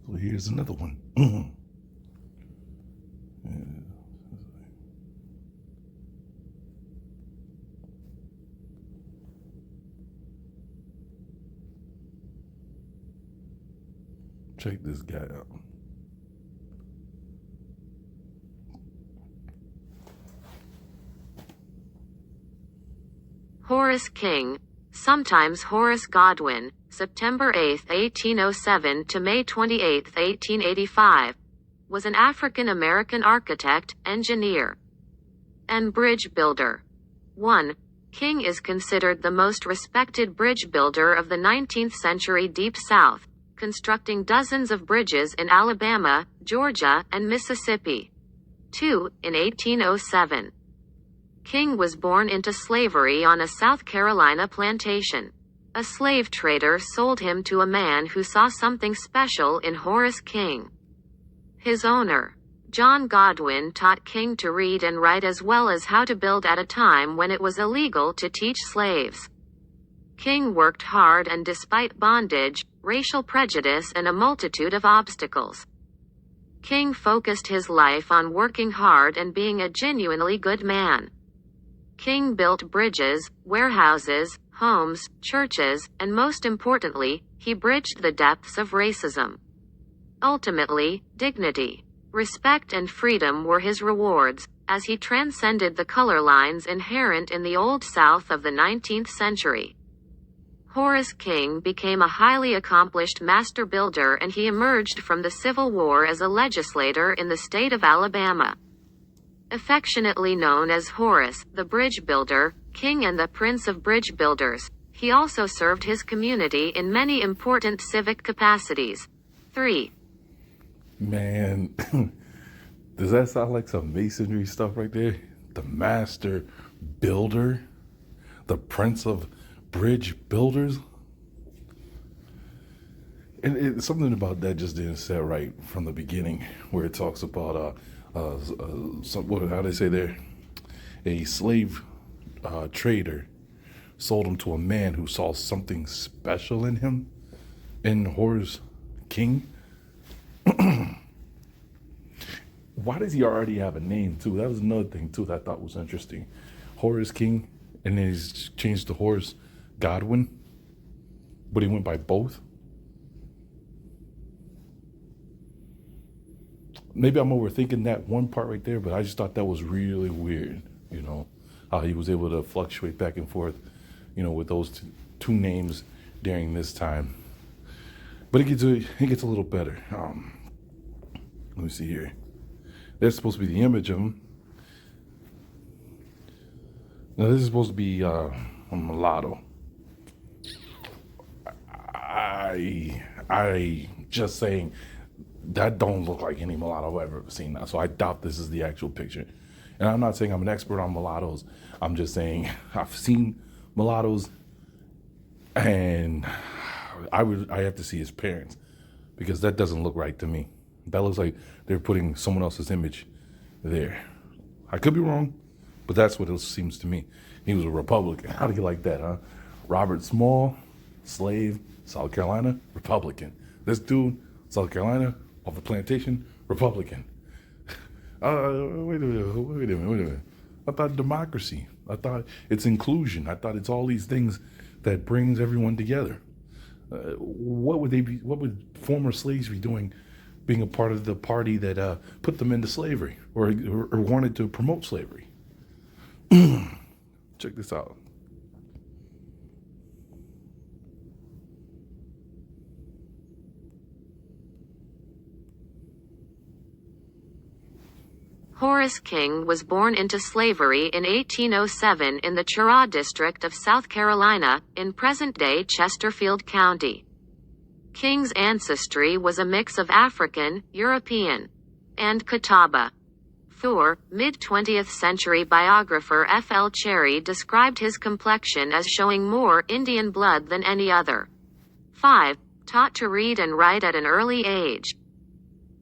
So here's another one. Check this guy out. Horace King, sometimes Horace Godwin, September 8, 1807 to May 28, 1885, was an African-American architect, engineer, and bridge builder. 1. King is considered the most respected bridge builder of the 19th century Deep South, constructing dozens of bridges in Alabama, Georgia, and Mississippi. 2. In 1807, King was born into slavery on a South Carolina plantation. A slave trader sold him to a man who saw something special in Horace King. His owner, John Godwin, taught King to read and write as well as how to build at a time when it was illegal to teach slaves. King worked hard and despite bondage, racial prejudice and a multitude of obstacles, King focused his life on working hard and being a genuinely good man. King built bridges, warehouses, homes, churches, and most importantly, he bridged the depths of racism. Ultimately, dignity, respect and freedom were his rewards, as he transcended the color lines inherent in the Old South of the 19th century. Horace King became a highly accomplished master builder, and he emerged from the Civil War as a legislator in the state of Alabama. Affectionately known as Horace, the Bridge Builder, King and the Prince of Bridge Builders, he also served his community in many important civic capacities. 3. Man, does that sound like some masonry stuff right there? The master builder, the Prince of Bridge Builders. And something about that just didn't set right from the beginning, where it talks about how they say there, a slave trader sold him to a man who saw something special in him, in Horace King. Why does he already have a name too? That was another thing too that I thought was interesting. Horace King, and then he's changed to Horace Godwin, but he went by both. Maybe I'm overthinking that one part right there, but I just thought that was really weird, how he was able to fluctuate back and forth, with those two names during this time. But it gets a little better. Let me see here. That's supposed to be the image of him. Now this is supposed to be a mulatto. I just saying that don't look like any mulatto I've ever seen now. So I doubt this is the actual picture. And I'm not saying I'm an expert on mulattoes. I'm just saying I've seen mulattoes, and I have to see his parents, because that doesn't look right to me. That looks like they're putting someone else's image there. I could be wrong, but that's what it seems to me. He was a Republican. How do you like that, huh? Robert Small, slave, South Carolina, Republican. This dude, South Carolina, off the plantation, Republican. Wait a minute. I thought democracy. I thought it's inclusion. I thought it's all these things that brings everyone together. What would former slaves be doing, being a part of the party that put them into slavery or wanted to promote slavery? Check this out. Horace King was born into slavery in 1807 in the Cheraw district of South Carolina, in present-day Chesterfield County. King's ancestry was a mix of African, European, and Catawba. Mid-20th century biographer F. L. Cherry described his complexion as showing more Indian blood than any other. 5. Taught to read and write at an early age.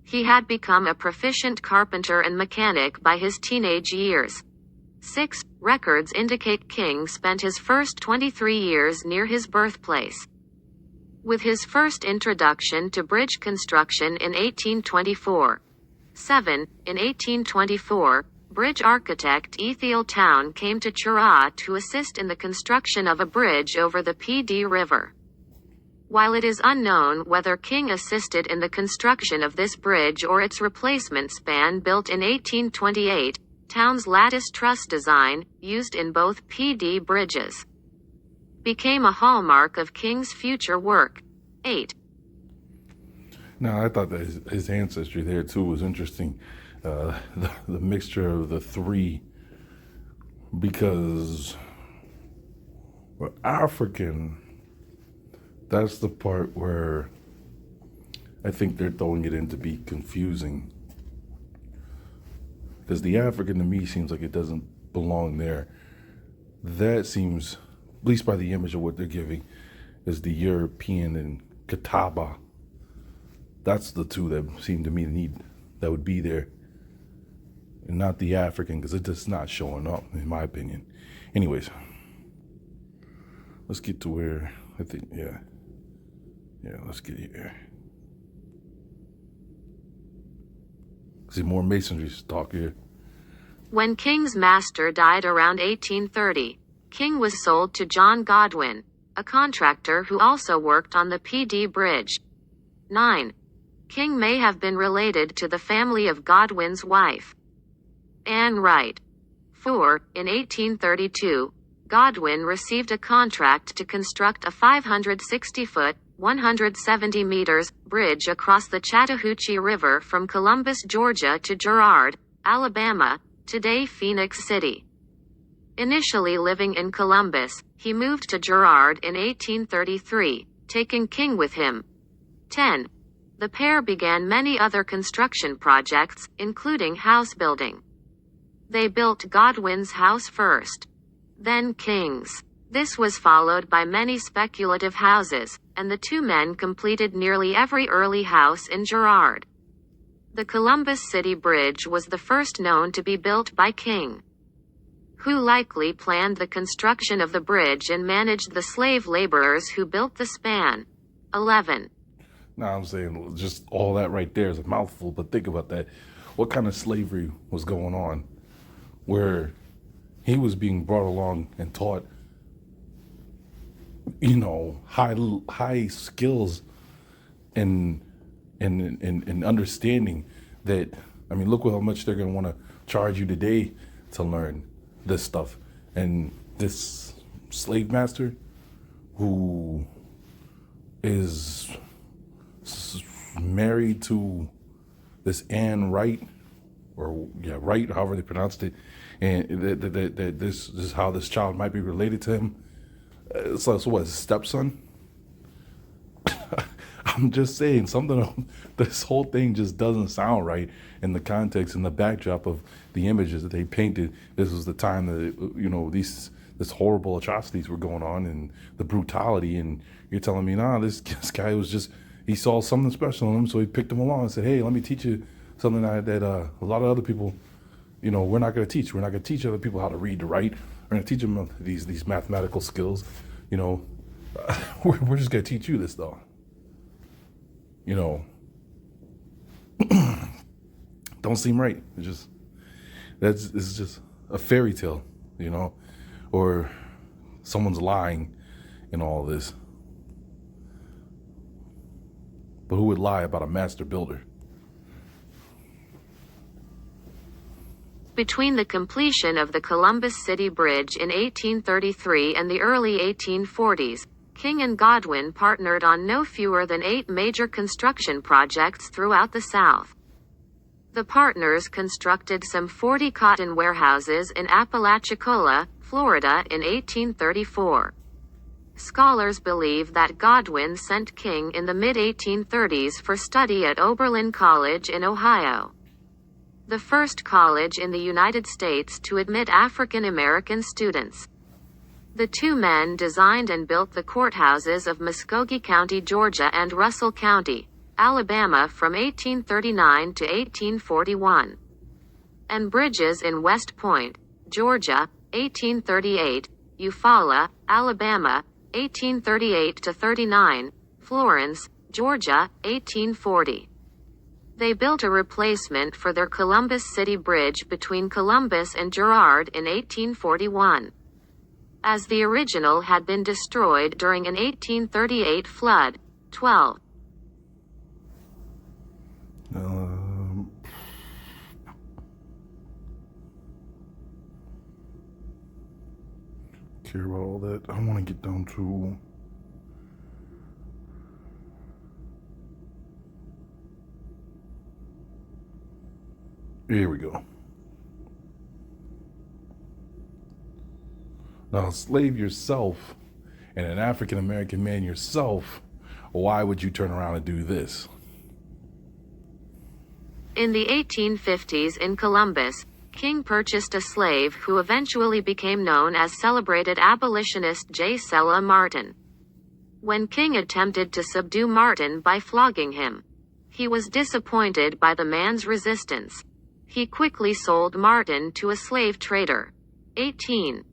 He had become a proficient carpenter and mechanic by his teenage years. 6. Records indicate King spent his first 23 years near his birthplace. with his first introduction to bridge construction in 1824. 7. In 1824, bridge architect Ethiel Town came to Chirrah to assist in the construction of a bridge over the Pd River. While it is unknown whether King assisted in the construction of this bridge or its replacement span built in 1828, Town's lattice truss design, used in both Pd bridges, became a hallmark of King's future work. 8. Now, I thought that his ancestry there too was interesting. The mixture of the three, because we're African. That's the part where I think they're throwing it in to be confusing. Because the African to me seems like it doesn't belong there. That seems, at least by the image of what they're giving, is the European and Catawba. That's the two that seem to me that would be there. And not the African, because it's just not showing up, in my opinion. Anyways, let's get to where I think, yeah, let's get here. See more masonry talk here. When King's master died around 1830, King was sold to John Godwin, a contractor who also worked on the Pd Bridge. 9. King may have been related to the family of Godwin's wife, Anne Wright. 4. In 1832, Godwin received a contract to construct a 560-foot, 170 meters, bridge across the Chattahoochee River from Columbus, Georgia to Girard, Alabama, today Phoenix City. Initially living in Columbus, he moved to Girard in 1833, taking King with him. 10. The pair began many other construction projects, including house building. They built Godwin's house first, then King's. This was followed by many speculative houses, and the two men completed nearly every early house in Girard. The Columbus City Bridge was the first known to be built by King, who likely planned the construction of the bridge and managed the slave laborers who built the span. 11. Now I'm saying just all that right there is a mouthful, but think about that. What kind of slavery was going on where he was being brought along and taught, high skills and understanding that, look how much they're going to want to charge you today to learn this stuff. And this slave master who is married to this Anne Wright, Wright, however they pronounced it, and that this is how this child might be related to him. So what, his stepson? I'm just saying, this whole thing just doesn't sound right in the context and the backdrop of the images that they painted. This was the time that, this horrible atrocities were going on and the brutality, and you're telling me, this guy was just, he saw something special in him, so he picked him along and said, hey, let me teach you something that a lot of other people, we're not going to teach. We're not going to teach other people how to read to write. We're going to teach them these mathematical skills. We're just going to teach you this, though. Don't seem right. It's just a fairy tale, or someone's lying in all this. But who would lie about a master builder? Between the completion of the Columbus City Bridge in 1833 and the early 1840s, King and Godwin partnered on no fewer than 8 major construction projects throughout the South. The partners constructed some 40 cotton warehouses in Apalachicola, Florida in 1834. Scholars believe that Godwin sent King in the mid-1830s for study at Oberlin College in Ohio, the first college in the United States to admit African American students. The two men designed and built the courthouses of Muskogee County, Georgia and Russell County, Alabama from 1839 to 1841. And bridges in West Point, Georgia, 1838, Eufaula, Alabama, 1838 to 39, Florence, Georgia, 1840. They built a replacement for their Columbus City Bridge between Columbus and Girard in 1841. As the original had been destroyed during an 1838 flood. 12. Care about all that. I want to get down to here we go. Now, a slave yourself and an African American man yourself, why would you turn around and do this? In the 1850s in Columbus, King purchased a slave who eventually became known as celebrated abolitionist J. Sella Martin. When King attempted to subdue Martin by flogging him, he was disappointed by the man's resistance. He quickly sold Martin to a slave trader. 18.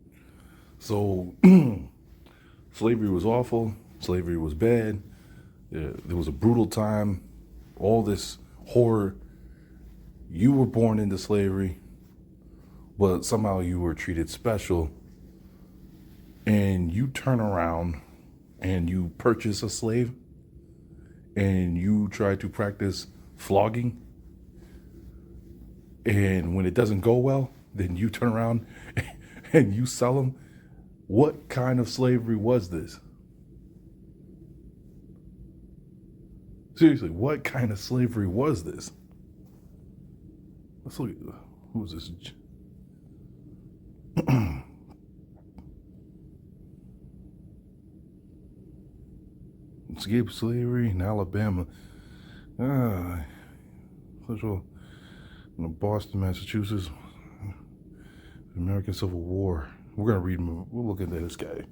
So, slavery was awful. Slavery was bad. There was a brutal time. All this horror. You were born into slavery, but somehow you were treated special. And you turn around and you purchase a slave and you try to practice flogging. And when it doesn't go well, then you turn around and you sell them. What kind of slavery was this? Seriously, what kind of slavery was this? Let's look at, who is this? Escape slavery in Alabama. Central in Boston, Massachusetts. American Civil War. We're going to read, we'll look into this guy.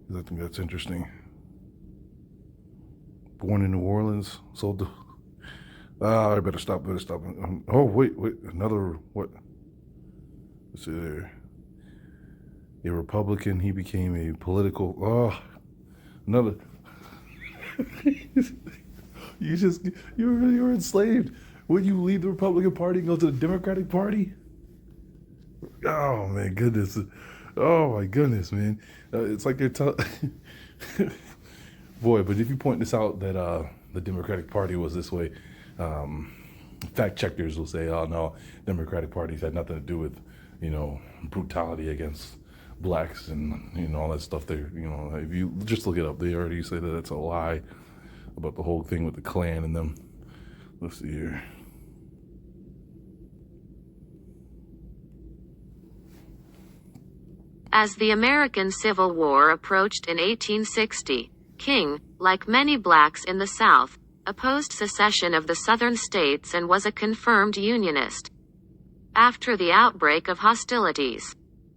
I think that's interesting. Born in New Orleans, sold the... I better stop. Oh, wait, another, what? Let's see there. A Republican, he became a political, another. You were enslaved. Would you leave the Republican Party and go to the Democratic Party? Oh, man, goodness. Oh, my goodness, man. It's like they're boy, but if you point this out that the Democratic Party was this way, fact checkers will say, oh, no, Democratic Parties had nothing to do with, brutality against blacks and, all that stuff there. If you just look it up, they already say that that's a lie about the whole thing with the Klan and them. Let's see here. As the American Civil War approached in 1860, King, like many blacks in the South, opposed secession of the Southern states and was a confirmed Unionist. After the outbreak of hostilities,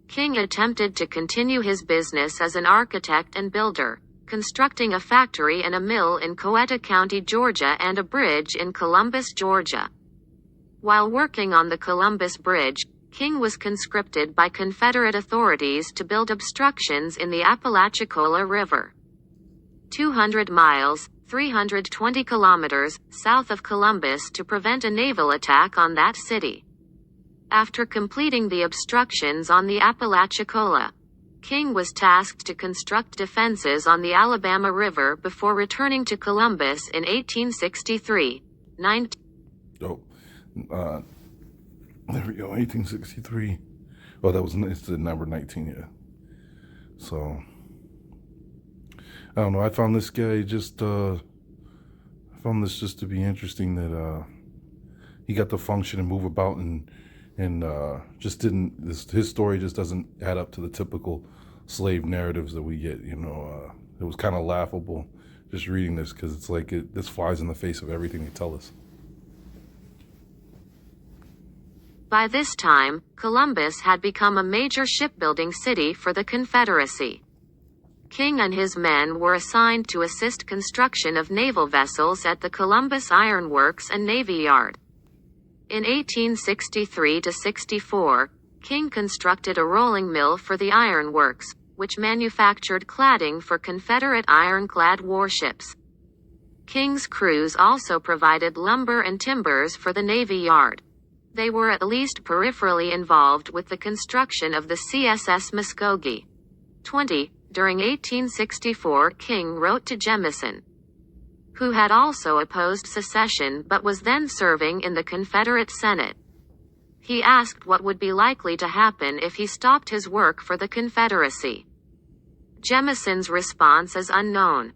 King attempted to continue his business as an architect and builder, constructing a factory and a mill in Coweta County, Georgia, and a bridge in Columbus, Georgia. While working on the Columbus Bridge, King was conscripted by Confederate authorities to build obstructions in the Apalachicola River. 200 miles, 320 kilometers, south of Columbus to prevent a naval attack on that city. After completing the obstructions on the Apalachicola, King was tasked to construct defenses on the Alabama River before returning to Columbus in 1863. There we go, 1863. Oh, it's the number 19, yeah. So, I don't know, I found this guy just to be interesting that he got to function and move about and just didn't, his story just doesn't add up to the typical slave narratives that we get, It was kind of laughable just reading this because it's like this flies in the face of everything they tell us. By this time, Columbus had become a major shipbuilding city for the Confederacy. King and his men were assigned to assist construction of naval vessels at the Columbus Iron Works and Navy Yard. In 1863-64, King constructed a rolling mill for the iron works, which manufactured cladding for Confederate ironclad warships. King's crews also provided lumber and timbers for the Navy Yard. They were at least peripherally involved with the construction of the CSS Muskogee. 20. During 1864, King wrote to Jemison, who had also opposed secession but was then serving in the Confederate Senate. He asked what would be likely to happen if he stopped his work for the Confederacy. Jemison's response is unknown.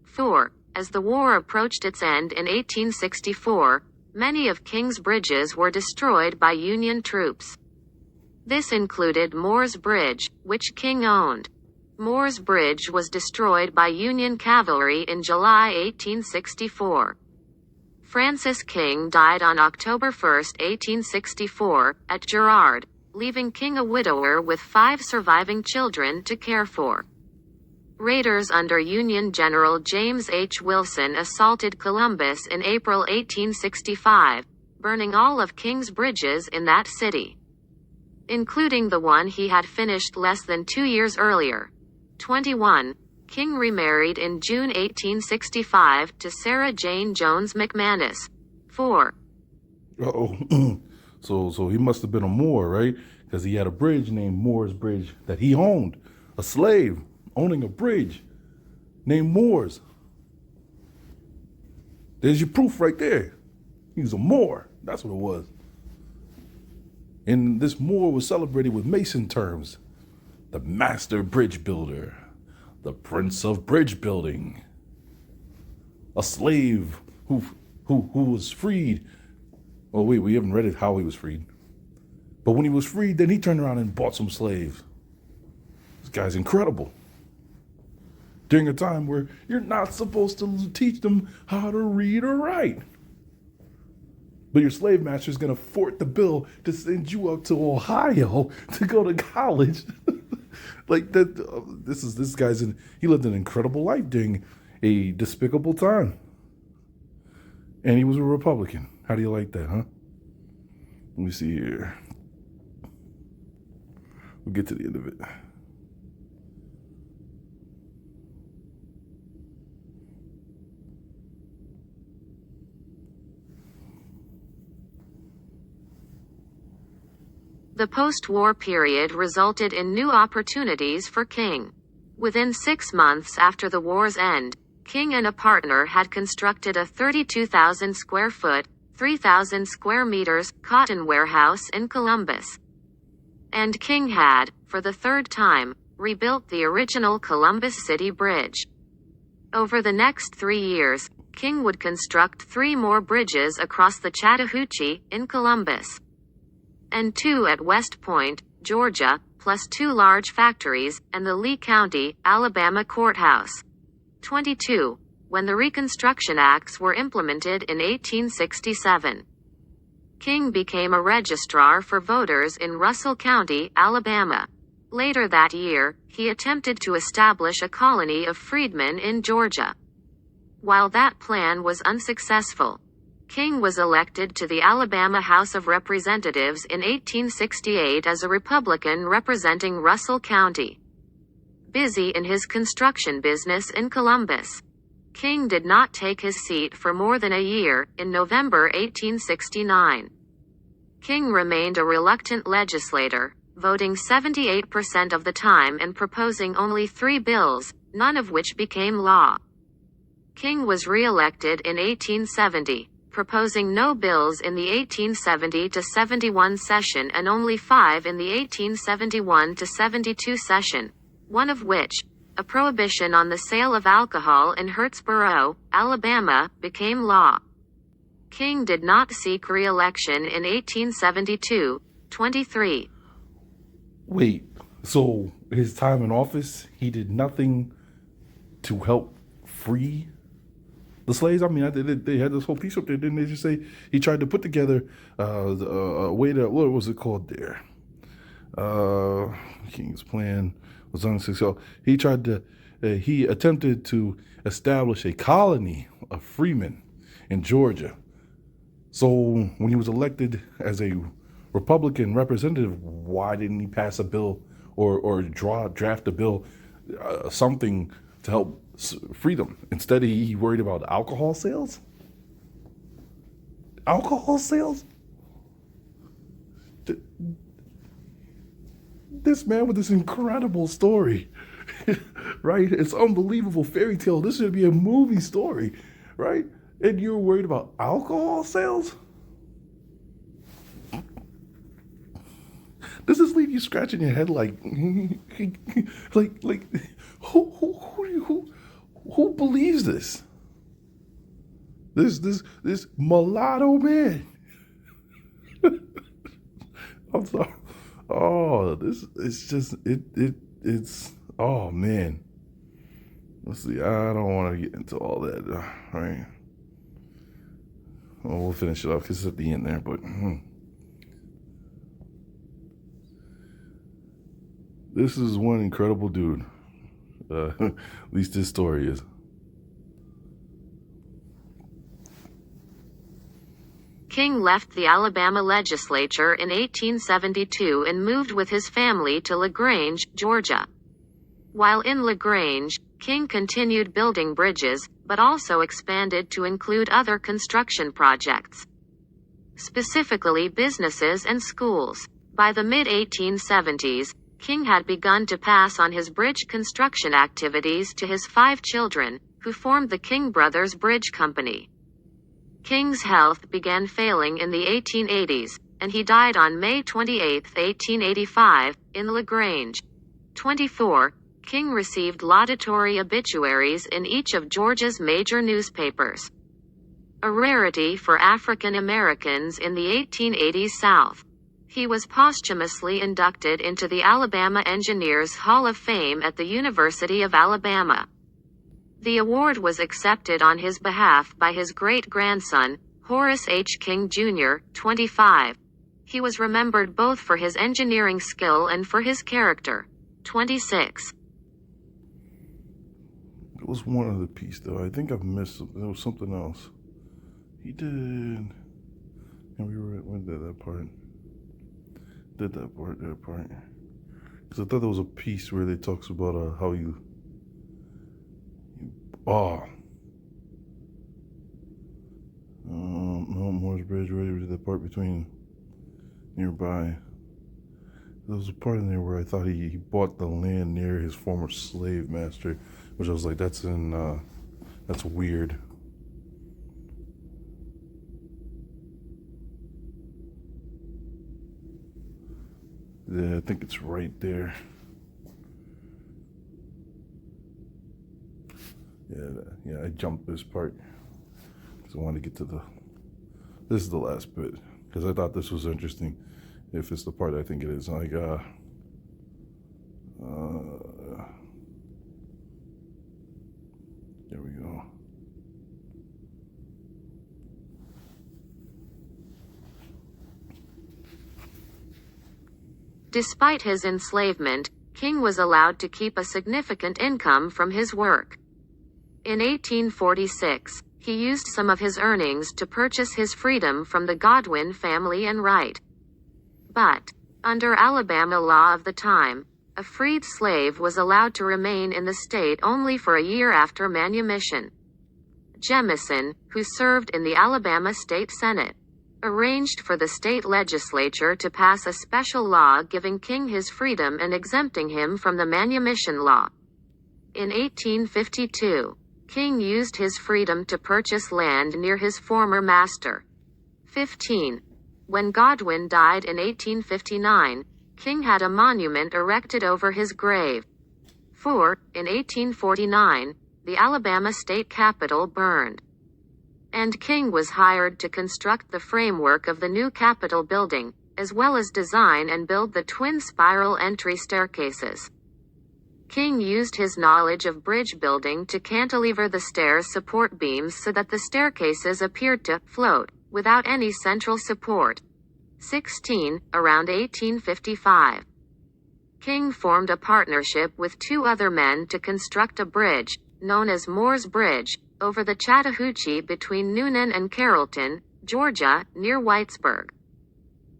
4. As the war approached its end in 1864, many of King's bridges were destroyed by Union troops. This included Moore's Bridge, which King owned. Moore's Bridge was destroyed by Union cavalry in July 1864. Francis King died on October 1, 1864, at Girard, leaving King a widower with 5 surviving children to care for. Raiders under Union General James H. Wilson assaulted Columbus in April 1865, burning all of King's bridges in that city, including the one he had finished less than 2 years earlier. 21. King remarried in June 1865 to Sarah Jane Jones McManus. 4. Uh-oh. So he must have been a Moor, right? Because he had a bridge named Moore's Bridge that he owned. A slave owning a bridge named Moore's. There's your proof right there. He was a Moor. That's what it was. And this Moor was celebrated with Mason terms. The master bridge builder. The prince of bridge building. A slave who was freed. Oh, wait, we haven't read it how he was freed. But when he was freed, then he turned around and bought some slaves. This guy's incredible. During a time where you're not supposed to teach them how to read or write. But your slave master is going to foot the bill to send you up to Ohio to go to college. Like that, this guy's he lived an incredible life during a despicable time. And he was a Republican. How do you like that, huh? Let me see here. We'll get to the end of it. The post-war period resulted in new opportunities for King. Within 6 months after the war's end, King and a partner had constructed a 32,000 square foot, 3,000 square meters, cotton warehouse in Columbus. And King had, for the 3rd time, rebuilt the original Columbus City Bridge. Over the next 3 years, King would construct 3 more bridges across the Chattahoochee, in Columbus, and 2 at West Point, Georgia, plus 2 large factories, and the Lee County, Alabama courthouse. 22. When the Reconstruction Acts were implemented in 1867, King became a registrar for voters in Russell County, Alabama. Later that year, he attempted to establish a colony of freedmen in Georgia. While that plan was unsuccessful, King was elected to the Alabama House of Representatives in 1868 as a Republican representing Russell County. Busy in his construction business in Columbus, King did not take his seat for more than a year. In November 1869, King remained a reluctant legislator, voting 78% of the time and proposing only 3 bills, none of which became law. King was re-elected in 1870. Proposing no bills in the 1870-71 session and only 5 in the 1871-72 session, one of which, a prohibition on the sale of alcohol in Hurtsboro, Alabama, became law. King did not seek re-election in 1872. 23. Wait, so his time in office, he did nothing to help free the slaves? I mean, they had this whole piece up there, didn't they? Just say he tried to put together a way to, what was it called there? King's plan was unsuccessful. He tried to, he attempted to establish a colony of freemen in Georgia. So when he was elected as a Republican representative, why didn't he pass a bill or draft a bill, something to help freedom. Instead, he worried about alcohol sales. Alcohol sales. This man with this incredible story, right? It's unbelievable fairy tale. This should be a movie story, right? And you're worried about alcohol sales? Does this leave you scratching your head like, like, who believes this? This mulatto man. I'm sorry. Oh, it's oh man. Let's see. I don't want to get into all that. All right. Well, we'll finish it off because it's at the end there, but this is one incredible dude. At least his story is. King left the Alabama legislature in 1872 and moved with his family to LaGrange, Georgia. While in LaGrange, King continued building bridges, but also expanded to include other construction projects, specifically businesses and schools. By the mid-1870s, King had begun to pass on his bridge construction activities to his 5 children, who formed the King Brothers Bridge Company. King's health began failing in the 1880s, and he died on May 28, 1885, in LaGrange. 24. King received laudatory obituaries in each of Georgia's major newspapers, a rarity for African Americans in the 1880s South. He was posthumously inducted into the Alabama Engineers Hall of Fame at the University of Alabama. The award was accepted on his behalf by his great-grandson, Horace H. King, Jr., 25. He was remembered both for his engineering skill and for his character. 26. It was one other piece, though. I think I've missed something. There was something else. He did. And when did that part? Did that part. Because I thought there was a piece where they talks about how you. Oh. No, Moore's Bridge, ready to the part between nearby. There was a part in there where I thought he bought the land near his former slave master, which I was like, that's weird. Yeah, I think it's right there. Yeah, I jumped this part because I wanted to get to this is the last bit because I thought this was interesting. If it's the part I think it is, like there we go. Despite his enslavement, King was allowed to keep a significant income from his work. In 1846, he used some of his earnings to purchase his freedom from the Godwin family and Wright. But, under Alabama law of the time, a freed slave was allowed to remain in the state only for a year after manumission. Jemison, who served in the Alabama State Senate, arranged for the state legislature to pass a special law giving King his freedom and exempting him from the manumission law. In 1852, King used his freedom to purchase land near his former master. 15. When Godwin died in 1859, King had a monument erected over his grave. 4. In 1849, the Alabama state capitol burned, and King was hired to construct the framework of the new Capitol building, as well as design and build the twin spiral entry staircases. King used his knowledge of bridge building to cantilever the stairs' support beams so that the staircases appeared to float, without any central support. 16. Around 1855, King formed a partnership with 2 other men to construct a bridge, known as Moore's Bridge, over the Chattahoochee between Newnan and Carrollton, Georgia, near Whitesburg.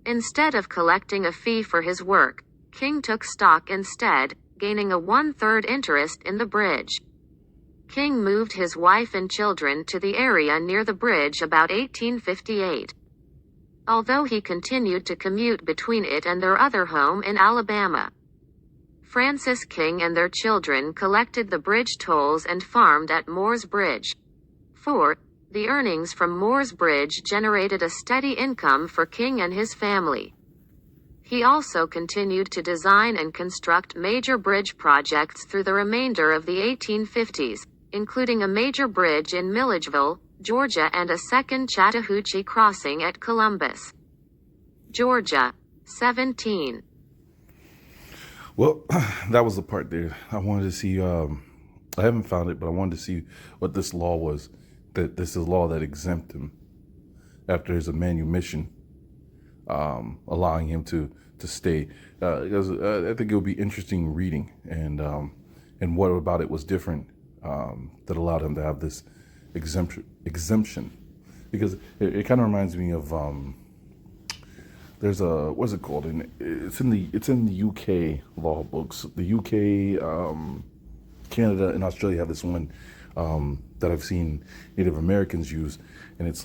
Instead of collecting a fee for his work, King took stock instead, gaining a 1/3 interest in the bridge. King moved his wife and children to the area near the bridge about 1858. Although he continued to commute between it and their other home in Alabama. Francis King and their children collected the bridge tolls and farmed at Moore's Bridge. 4. The earnings from Moore's Bridge generated a steady income for King and his family. He also continued to design and construct major bridge projects through the remainder of the 1850s, including a major bridge in Milledgeville, Georgia and a second Chattahoochee crossing at Columbus, Georgia. 17. Well, that was the part there. I wanted to see, I haven't found it, but I wanted to see what this law was. That this is a law that exempt him after his manumission, allowing him to stay. Because I think it would be interesting reading, and what about it was different that allowed him to have this exemption. Because it kind of reminds me of there's a, what's it called? And it's in the UK law books. The UK, Canada, and Australia have this one that I've seen Native Americans use, and it's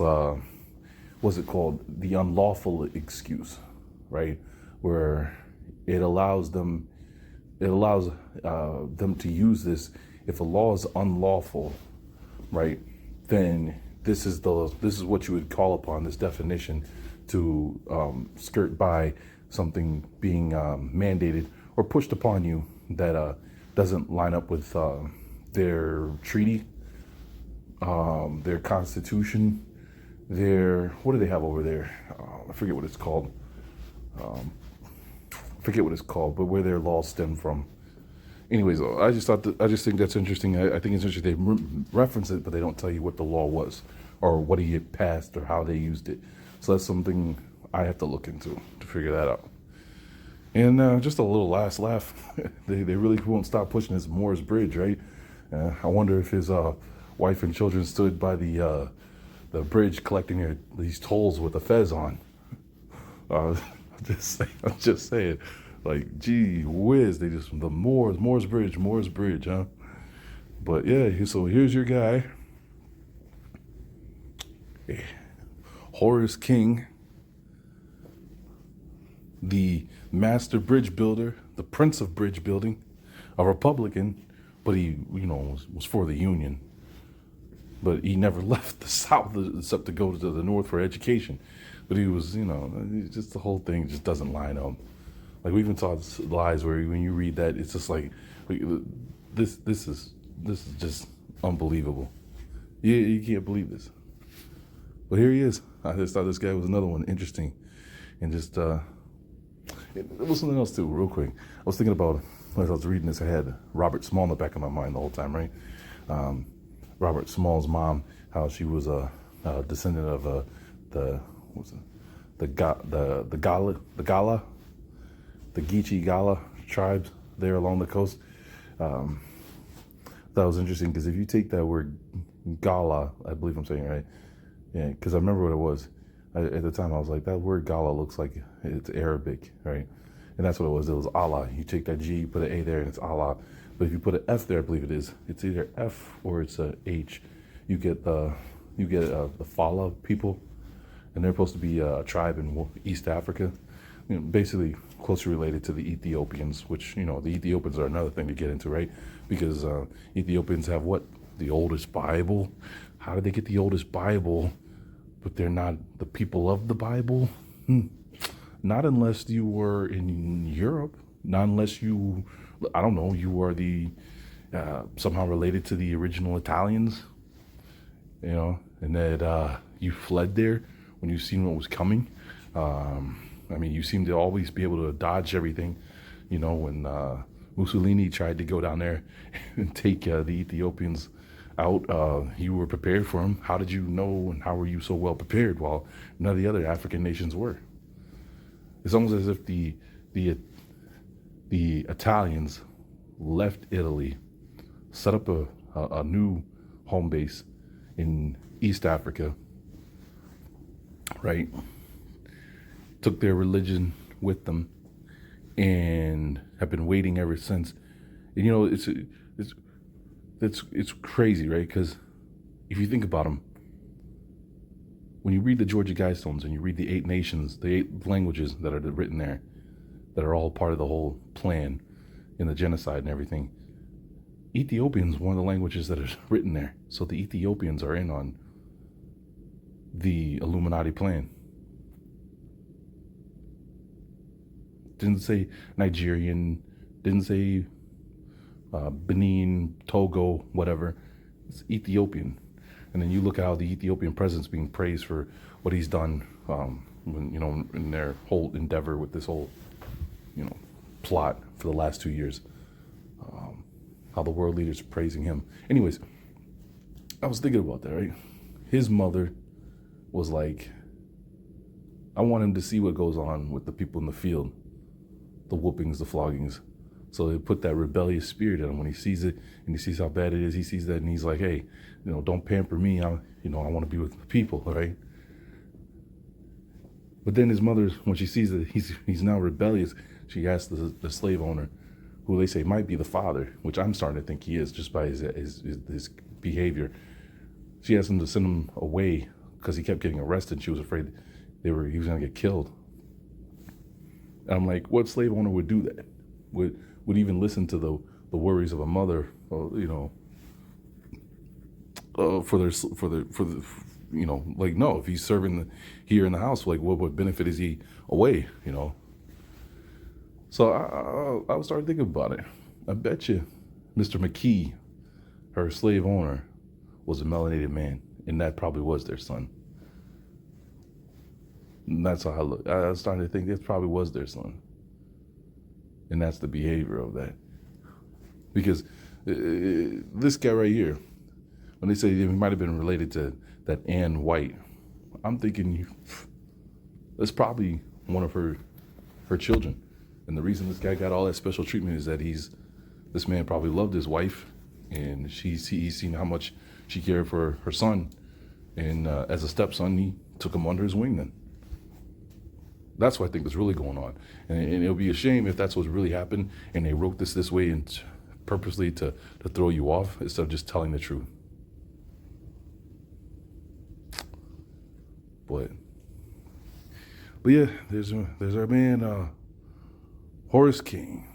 what's it called? The unlawful excuse, right? Where it allows them to use this. If a law is unlawful, right, then this is what you would call upon this definition to skirt by something being mandated or pushed upon you that doesn't line up with their treaty, their constitution, what do they have over there? I forget what it's called. But where their laws stem from. Anyways, I just think that's interesting. I think it's interesting they reference it, but they don't tell you what the law was or what he had passed or how they used it. So that's something I have to look into to figure that out. And just a little last laugh. they really won't stop pushing this Moore's Bridge, right? I wonder if his wife and children stood by the bridge collecting these tolls with a fez on. I'm just saying. Like, gee whiz, the Moore's Bridge, huh? But yeah, so here's your guy, Horace King, the master bridge builder, the prince of bridge building, a Republican, but he, was for the Union. But he never left the South except to go to the North for education. But he was, just the whole thing just doesn't line up. Like, we even saw lies where when you read that, it's just like, this is just unbelievable. You can't believe this. But here he is. I just thought this guy was another one interesting, and just there was something else too, real quick. I was thinking about, as I was reading this, I had Robert Small in the back of my mind the whole time, right? Robert Small's mom, how she was a descendant of the Geechee Gala tribes there along the coast. That was interesting because if you take that word Gala, I believe I'm saying it right, yeah, because I remember what it was. At the time I was like, that word Gala looks like it's Arabic, right? And that's what it was. It was Allah. You take that G, you put an A there, and it's Allah. But if you put an F there, I believe it is. It's either F or it's a H. You get the Fala people, and they're supposed to be a tribe in East Africa. Basically closely related to the Ethiopians, which, the Ethiopians are another thing to get into, right? Because Ethiopians have what? The oldest Bible. How did they get the oldest Bible, but they're not the people of the Bible? Not unless you were in Europe. Not unless you were the somehow related to the original Italians, and that you fled there when you seen what was coming. You seem to always be able to dodge everything. When Mussolini tried to go down there and take the Ethiopians out, you were prepared for him. How did you know, and how were you so well prepared while none of the other African nations were? It's almost as if the Italians left Italy, set up a new home base in East Africa, right? Took their religion with them, and have been waiting ever since. And, it's crazy, right? Because if you think about them, when you read the Georgia Guidestones and you read the 8 nations, the 8 languages that are written there, that are all part of the whole plan in the genocide and everything, Ethiopian is one of the languages that is written there. So the Ethiopians are in on the Illuminati plan. Didn't say Nigerian, didn't say Benin, Togo, whatever. It's Ethiopian. And then you look at how the Ethiopian president's being praised for what he's done, in their whole endeavor with this whole, plot for the last 2 years. How the world leaders are praising him. Anyways, I was thinking about that, right? His mother was like, I want him to see what goes on with the people in the field, the whoopings, the floggings. So they put that rebellious spirit in him. When he sees it and he sees how bad it is, he sees that and he's like, hey, don't pamper me. I want to be with the people, right? But then his mother, when she sees that he's now rebellious, she asks the slave owner, who they say might be the father, which I'm starting to think he is just by his behavior. She asked him to send him away because he kept getting arrested. She was afraid he was going to get killed. And I'm like, what slave owner would do that? Would even listen to the worries of a mother, for no, if he's serving here in the house, like what benefit is he away, So I started thinking about it. I bet you Mr. McKee, her slave owner, was a melanated man, and that probably was their son. And that's how I look. I was starting to think this probably was their son. And that's the behavior of that. Because this guy right here, when they say he might have been related to that Ann White, I'm thinking that's probably one of her children. And the reason this guy got all that special treatment is that this man probably loved his wife, and he's seen how much she cared for her son. And as a stepson, he took him under his wing then. That's what I think is really going on. And it'll be a shame if that's what really happened and they wrote this way and purposely to throw you off instead of just telling the truth. But yeah, there's our man, Horace King.